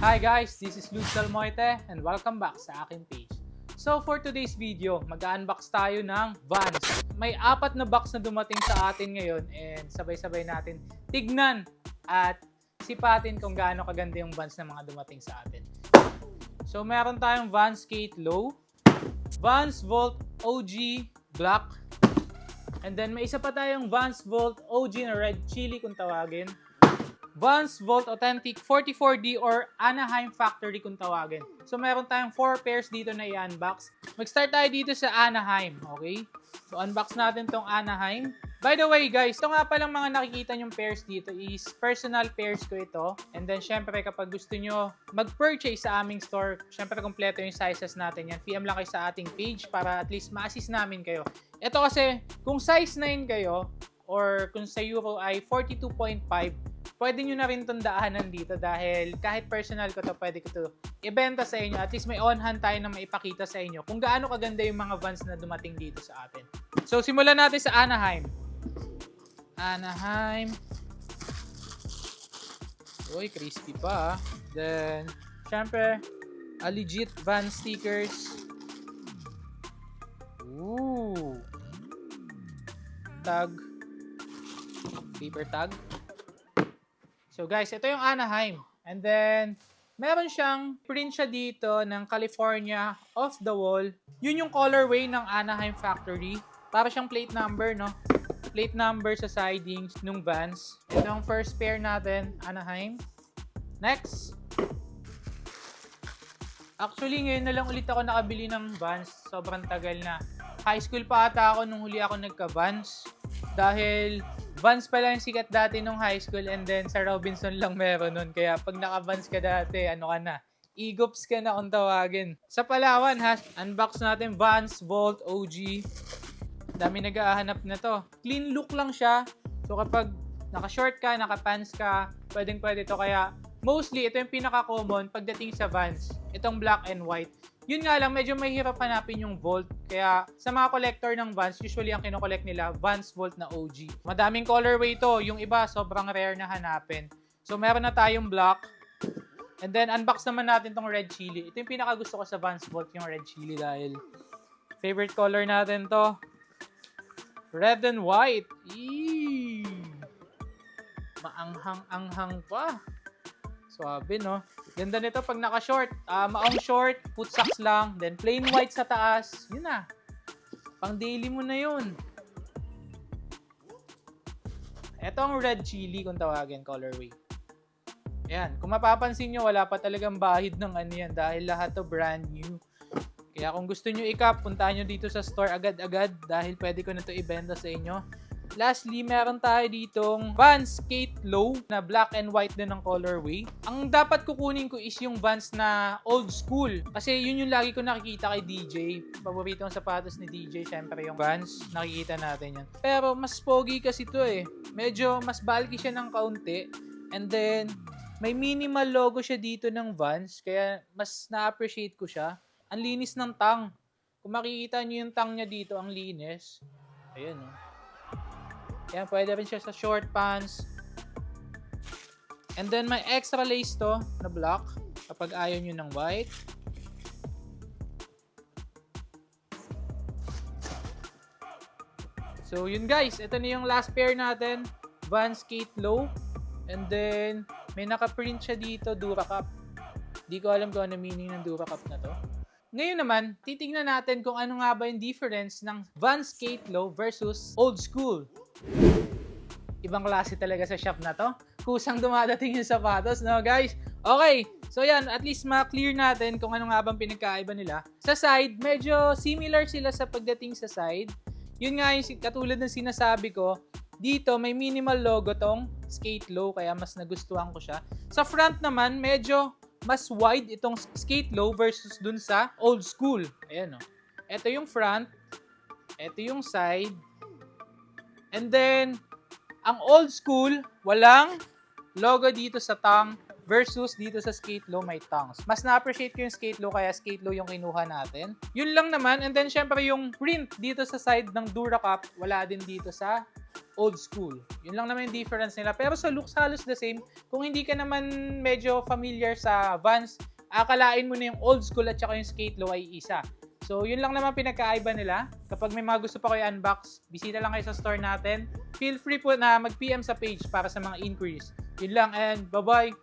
Hi guys, this is Luz Salmoite and welcome back sa aking page. So for today's video, mag-unbox tayo ng Vans. May 4 na box na dumating sa atin ngayon and sabay-sabay natin tignan at sipatin kung gaano kaganda yung Vans na mga dumating sa atin. So meron tayong Vans Skate Low, Vans Volt OG Black, and then may isa pa tayong Vans Volt OG na Red Chili kung tawagin, Vans Volt Authentic 44D or Anaheim Factory kung tawagin. So meron tayong 4 pairs dito na i-unbox. Mag-start tayo dito sa Anaheim, okay? So unbox natin tong Anaheim. By the way guys, ito nga palang mga nakikita nyong pairs dito is personal pairs ko ito. And then syempre kapag gusto nyo mag-purchase sa aming store, syempre kompleto yung sizes natin yan. PM lang kayo sa ating page para at least ma-assist namin kayo. Ito kasi, kung size 9 kayo, or kung sa Euro ay 42.5, pwede nyo na rin itong daanan dito dahil kahit personal ko to, pwede ko to ibenta sa inyo. At least may on-hand tayo na maipakita sa inyo kung gaano kaganda yung mga Vans na dumating dito sa atin. So, simulan natin sa Anaheim. Anaheim. Uy, crispy pa. Then, syempre, a legit Vans stickers. Ooh. Tag. Paper tag. So guys, ito yung Anaheim. And then, meron siyang print siya dito ng California off the wall. Yun yung colorway ng Anaheim Factory. Para siyang plate number, no? Plate number sa sidings nung Vans. Ito yung first pair natin, Anaheim. Next. Actually, ngayon na lang ulit ako nakabili ng Vans. Sobrang tagal na. High school pa ata ako nung huli ako nagka-Vans. Dahil Vans pala yung sikat dati nung high school and then sa Robinson lang meron nun. Kaya pag naka-Vans ka dati, ano ka na? E-goops ka na kung tawagin. Sa Palawan ha, unbox natin Vans Volt OG. Dami nag-ahanap na to. Clean look lang siya. So kapag naka-short ka, naka-pants ka, pwedeng-pwede to. Kaya mostly, ito yung pinaka-common pagdating sa Vans. Itong black and white. Yun nga lang, medyo mahirap hanapin yung Volt. Kaya sa mga collector ng Vans, usually ang kinokollect nila, Vans Volt na OG. Madaming colorway to. Yung iba, sobrang rare na hanapin. So meron na tayong black. And then, unbox naman natin tong red chili. Ito yung pinaka-gusto ko sa Vans Volt, yung red chili dahil favorite color natin to. Red and white. Eee! Maanghang-anghang pa. Swabe, no? Ganda nito pag naka-short. Maong short, foot socks lang. Then plain white sa taas. Yun na. Pang daily mo na yun. Ito ang red chili kung tawagin, colorway. Ayan. Kung mapapansin nyo, wala pa talagang bahid ng ano yan dahil lahat to brand new. Kaya kung gusto nyo i-cap, puntahan nyo dito sa store agad-agad dahil pwede ko na to ibenta sa inyo. Lastly, meron tayo ditong Vans Skate Low na black and white din ng colorway. Ang dapat kukunin ko is yung Vans na old school. Kasi yun yung lagi ko nakikita kay DJ. Paborito ang sapatos ni DJ, syempre yung Vans. Nakikita natin yan. Pero mas pogi kasi to eh. Medyo mas bulky siya ng kaunti. And then, may minimal logo siya dito ng Vans. Kaya mas na-appreciate ko siya. Ang linis ng tang. Kung makikita nyo yung tang niya dito, ang linis. Ayan oh. Yan, pwede rin siya sa short pants. And then, may extra lace to na black kapag ayaw nyo ng white. So, yun guys. Ito na yung last pair natin. Vans Skate Low. And then, may naka-print siya dito, Duracup. Di ko alam kung ano meaning ng Duracup na to. Ngayon naman, titignan natin kung ano nga ba yung difference ng Vans Skate Low versus Old School. Ibang klase talaga sa shop na to. Kusang dumadating yung sapatos, no guys? Okay, so yan, at least ma-clear natin kung ano nga bang pinagkaiba nila. Sa side, medyo similar sila sa pagdating sa side. Yun nga yung katulad ng sinasabi ko, dito may minimal logo tong Skate Low, kaya mas nagustuhan ko siya. Sa front naman, medyo mas wide itong Skate Low versus dun sa Old School. Ayan o. Ito yung front, ito yung side, and then, ang Old School, walang logo dito sa tang versus dito sa Skate Low may tongues. Mas na-appreciate ko yung Skate Low kaya Skate Low yung kinuha natin. Yun lang naman. And then syempre yung print dito sa side ng Duracup, wala din dito sa old school. Yun lang naman yung difference nila. Pero sa looks halos the same. Kung hindi ka naman medyo familiar sa Vans, akalain mo na yung old school at saka yung Skate Low ay isa. So, yun lang naman pinagkaiba nila. Kapag may mga gusto pa kayo unbox, bisita lang kayo sa store natin. Feel free po na mag-PM sa page para sa mga inquiries. Yun lang and bye-bye!